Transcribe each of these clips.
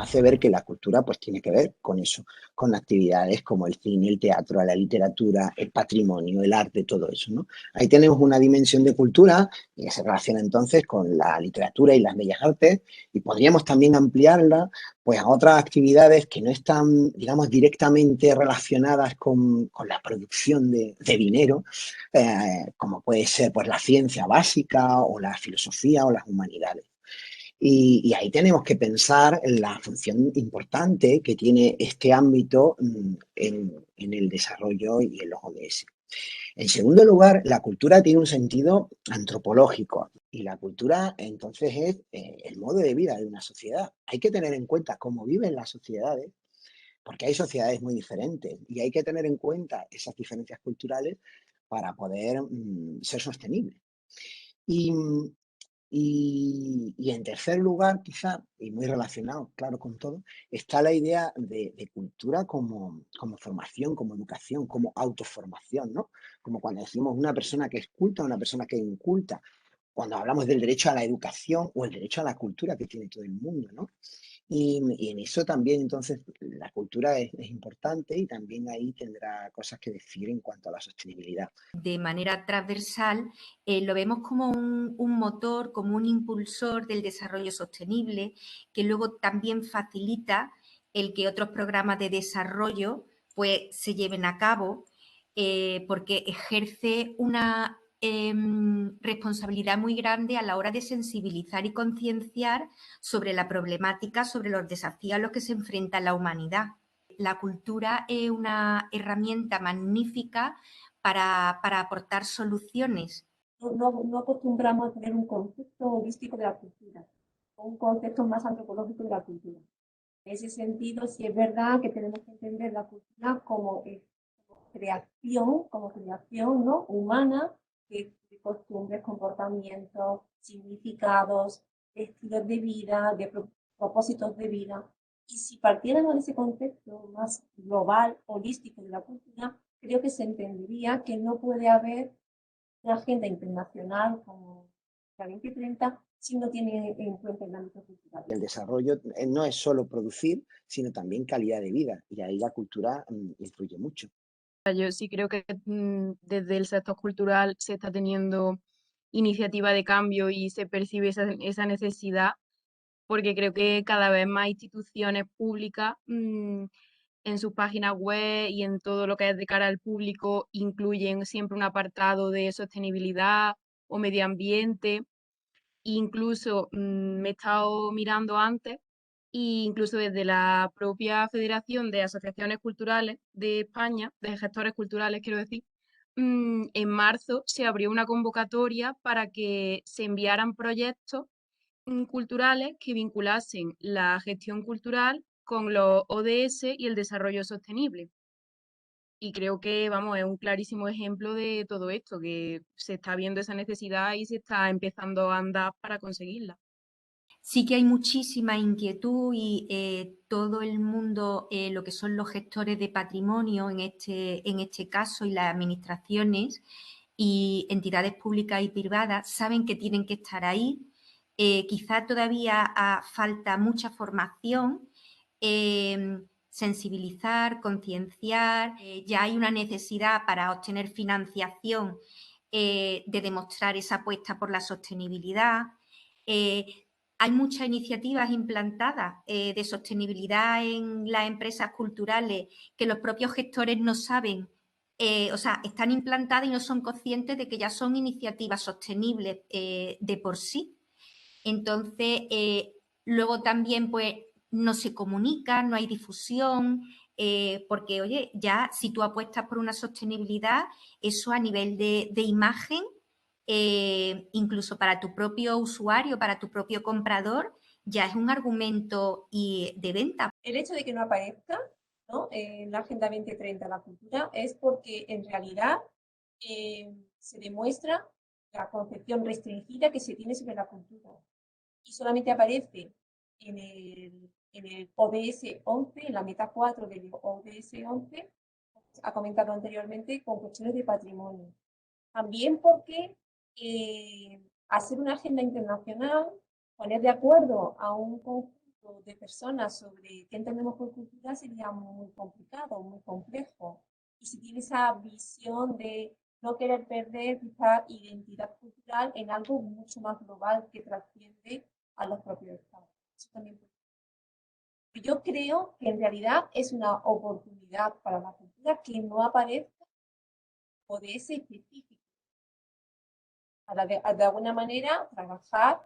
hace ver que la cultura pues tiene que ver con eso, con actividades como el cine, el teatro, la literatura, el patrimonio, el arte, todo eso, ¿no? Ahí tenemos una dimensión de cultura que se relaciona entonces con la literatura y las bellas artes, y podríamos también ampliarla pues a otras actividades que no están, digamos, directamente relacionadas con la producción de dinero, como puede ser pues la ciencia básica o la filosofía o las humanidades. Y ahí tenemos que pensar en la función importante que tiene este ámbito en el desarrollo y en los ODS. En segundo lugar, la cultura tiene un sentido antropológico y la cultura entonces es el modo de vida de una sociedad. Hay que tener en cuenta cómo viven las sociedades, porque hay sociedades muy diferentes y hay que tener en cuenta esas diferencias culturales para poder ser sostenible. Y, y en tercer lugar, quizá, y muy relacionado, claro, con todo, está la idea de cultura como formación, como educación, como autoformación, ¿no? Como cuando decimos una persona que es culta, una persona que es inculta, cuando hablamos del derecho a la educación o el derecho a la cultura que tiene todo el mundo, ¿no? Y en eso también, entonces, la cultura es importante y también ahí tendrá cosas que decir en cuanto a la sostenibilidad. De manera transversal, lo vemos como un motor, como un impulsor del desarrollo sostenible, que luego también facilita el que otros programas de desarrollo pues, se lleven a cabo, porque ejerce una responsabilidad muy grande a la hora de sensibilizar y concienciar sobre la problemática, sobre los desafíos a los que se enfrenta la humanidad. La cultura es una herramienta magnífica para aportar soluciones. No acostumbramos a tener un concepto holístico de la cultura, un concepto más antropológico de la cultura. En ese sentido, sí es verdad que tenemos que entender la cultura como creación, ¿no? Humana, de costumbres, comportamientos, significados, estilos de vida, de propósitos de vida. Y si partiéramos de ese concepto más global, holístico de la cultura, creo que se entendería que no puede haber una agenda internacional como la 2030 si no tiene en cuenta el ámbito cultural. El desarrollo no es solo producir, sino también calidad de vida, y ahí la cultura influye mucho. Yo sí creo que desde el sector cultural se está teniendo iniciativa de cambio y se percibe esa necesidad, porque creo que cada vez más instituciones públicas en sus páginas web y en todo lo que es de cara al público incluyen siempre un apartado de sostenibilidad o medio ambiente. Incluso me he estado mirando antes, e incluso desde la propia Federación de Asociaciones Culturales de España, de gestores culturales, quiero decir, en marzo se abrió una convocatoria para que se enviaran proyectos culturales que vinculasen la gestión cultural con los ODS y el desarrollo sostenible. Y creo que, vamos, es un clarísimo ejemplo de todo esto, que se está viendo esa necesidad y se está empezando a andar para conseguirla. Sí que hay muchísima inquietud y todo el mundo, lo que son los gestores de patrimonio en este caso y las administraciones y entidades públicas y privadas saben que tienen que estar ahí. Quizá todavía falta mucha formación, sensibilizar, concienciar. Ya hay una necesidad para obtener financiación de demostrar esa apuesta por la sostenibilidad. Hay muchas iniciativas implantadas de sostenibilidad en las empresas culturales que los propios gestores no saben, o sea, están implantadas y no son conscientes de que ya son iniciativas sostenibles de por sí. Entonces, luego también, pues, no se comunica, no hay difusión, porque, oye, ya si tú apuestas por una sostenibilidad, eso a nivel de imagen, incluso para tu propio usuario, para tu propio comprador, ya es un argumento de venta. El hecho de que no aparezca, ¿no?, en la Agenda 2030 la cultura es porque en realidad se demuestra la concepción restringida que se tiene sobre la cultura. Y solamente aparece en el ODS 11, en la meta 4 del ODS 11, ha comentado anteriormente, con cuestiones de patrimonio. También porque hacer una agenda internacional, poner de acuerdo a un conjunto diagnóstico de personas sobre qué entendemos por cultura sería muy complicado, muy complejo. Y si tiene esa visión de no querer perder quizá identidad cultural en algo mucho más global que trasciende a los propios estados. Eso también. Yo creo que en realidad es una oportunidad para la cultura que no aparezca o de ese específico. Para de alguna manera trabajar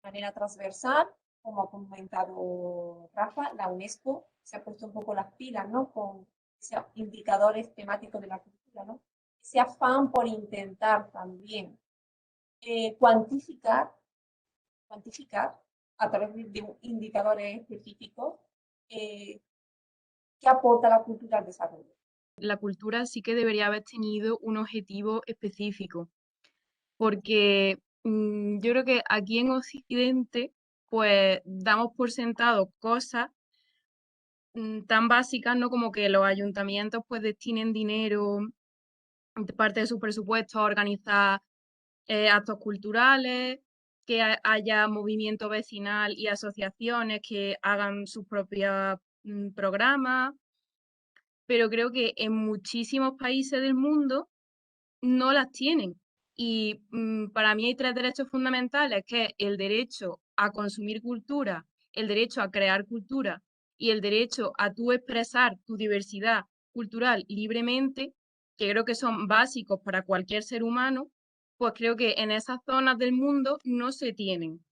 de manera transversal, como ha comentado Rafa, la UNESCO se ha puesto un poco las pilas, ¿no? Con esos indicadores temáticos de la cultura, ¿no? Ese afán por intentar también cuantificar a través de indicadores específicos qué aporta la cultura al desarrollo. La cultura sí que debería haber tenido un objetivo específico, porque yo creo que aquí en Occidente pues damos por sentado cosas tan básicas, ¿no? Como que los ayuntamientos pues destinen dinero de parte de su presupuesto a organizar actos culturales, que haya movimiento vecinal y asociaciones que hagan sus propios programas, pero creo que en muchísimos países del mundo no las tienen. Y para mí hay tres derechos fundamentales, que es el derecho a consumir cultura, el derecho a crear cultura y el derecho a tú expresar tu diversidad cultural libremente, que creo que son básicos para cualquier ser humano, pues creo que en esas zonas del mundo no se tienen.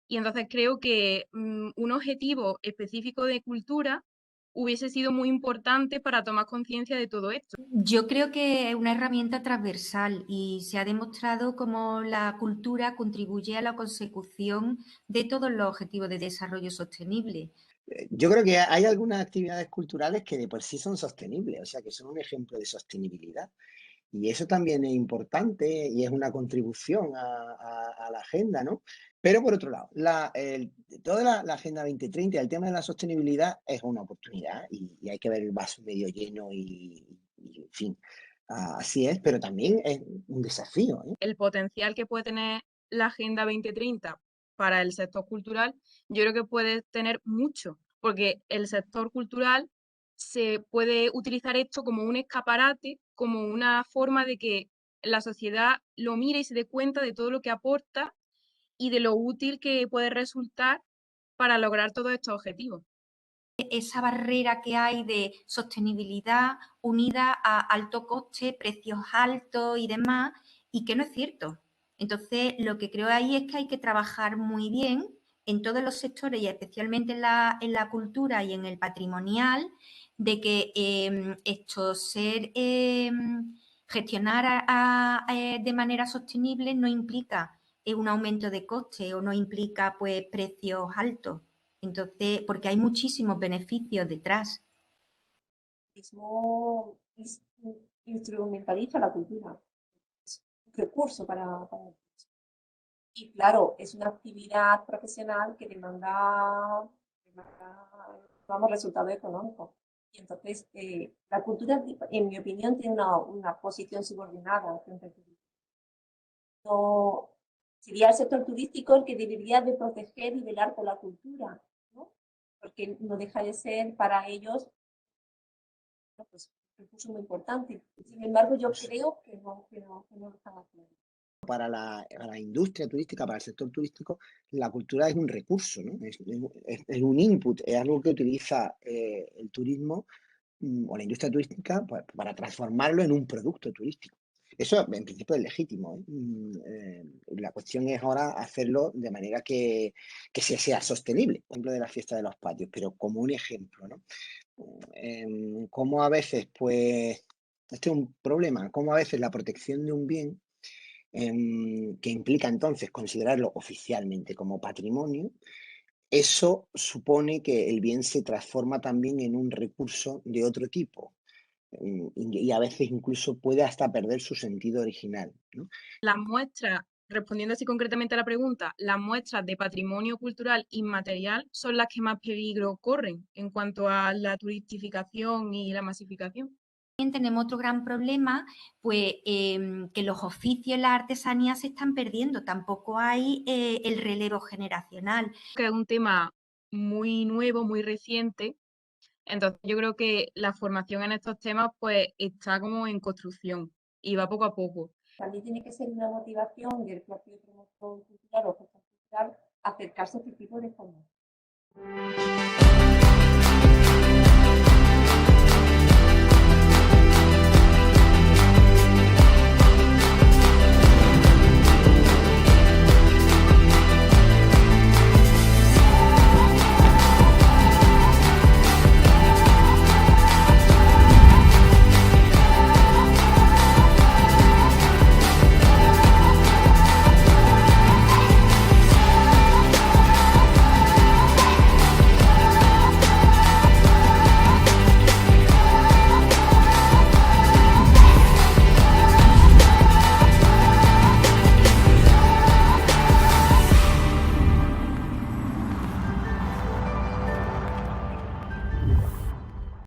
Y entonces creo que un objetivo específico de cultura hubiese sido muy importante para tomar conciencia de todo esto. Yo creo que es una herramienta transversal y se ha demostrado cómo la cultura contribuye a la consecución de todos los objetivos de desarrollo sostenible. Yo creo que hay algunas actividades culturales que de por sí son sostenibles, o sea, que son un ejemplo de sostenibilidad. Y eso también es importante y es una contribución a la agenda, ¿no? Pero por otro lado, toda la Agenda 2030, el tema de la sostenibilidad es una oportunidad y hay que ver el vaso medio lleno y en fin, así es, pero también es un desafío, ¿eh? El potencial que puede tener la Agenda 2030 para el sector cultural, yo creo que puede tener mucho, porque el sector cultural se puede utilizar esto como un escaparate, como una forma de que la sociedad lo mire y se dé cuenta de todo lo que aporta y de lo útil que puede resultar para lograr todos estos objetivos. Esa barrera que hay de sostenibilidad unida a alto coste, precios altos y demás, y que no es cierto. Entonces, lo que creo ahí es que hay que trabajar muy bien en todos los sectores y especialmente en la cultura y en el patrimonial, de que gestionar de manera sostenible no implica un aumento de coste o no implica pues precios altos. Entonces, porque hay muchísimos beneficios detrás. Mismo instrumentaliza la cultura, es un recurso para y claro, es una actividad profesional que vamos, resultados económicos. Y entonces, la cultura, en mi opinión, tiene una posición subordinada frente al turismo. No, sería el sector turístico el que debería de proteger y velar por la cultura, ¿no? Porque no deja de ser para ellos, ¿no? Pues, un recurso muy importante. Sin embargo, yo creo que no lo están haciendo. Para la industria turística, para el sector turístico, la cultura es un recurso, ¿no? Es un input, es algo que utiliza el turismo o la industria turística pues, para transformarlo en un producto turístico. Eso en principio es legítimo, ¿eh? La cuestión es ahora hacerlo de manera que sea sostenible. Por ejemplo, de la fiesta de los patios, pero como un ejemplo, ¿no? Cómo a veces, pues, este es un problema, cómo a veces la protección de un bien que implica entonces considerarlo oficialmente como patrimonio, eso supone que el bien se transforma también en un recurso de otro tipo y a veces incluso puede hasta perder su sentido original, ¿no? Las muestras, respondiendo así concretamente a la pregunta, las muestras de patrimonio cultural inmaterial son las que más peligro corren en cuanto a la turistificación y la masificación. También tenemos otro gran problema, pues que los oficios y la artesanía se están perdiendo, tampoco hay el relevo generacional. Que es un tema muy nuevo, muy reciente. Entonces yo creo que la formación en estos temas pues está como en construcción y va poco a poco. También tiene que ser una motivación del propio promotor cultural o gestor cultural acercarse a este tipo de formación.